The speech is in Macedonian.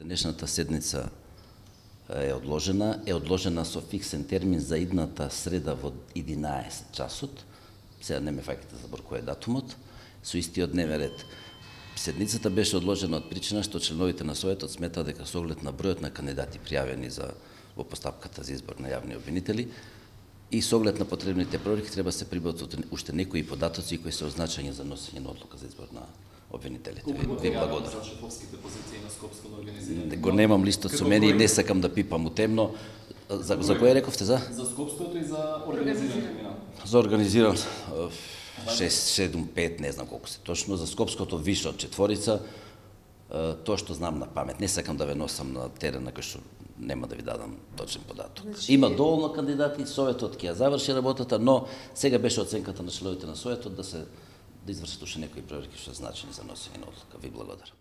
Денешната седница е одложена со фиксен термин за идната среда во 11 часот. Сега не ме фаќате за збор кој е датумот. Со истиот дневен ред. Седницата беше одложена од причина што членовите на Советот сметаат дека со оглед на бројот на кандидати пријавени во постапката за избор на јавни обвинители и со оглед на потребните проверки треба се прибават уште некои податоци кои се означени за носење на одлука за избор на обвинителите. Ви благодарам. За шефовските позиции на Скопското организирање? Го немам листот со мене и не сакам да пипам у темно. За кој рековте за? За Скопското и за организирање. За организиран 6, 7, 5, не знам колку се точно. За Скопското више од четворица. Тоа што знам на памет. Не сакам да ве носам на терен на кој што нема да ви дадам точен податок. Има доволно кандидати, Советот ќе ја заврши работата, но сега беше оценката на членовите на Советот да извршат уште некои проверки што значени за носење на одлука. Ви благодарам.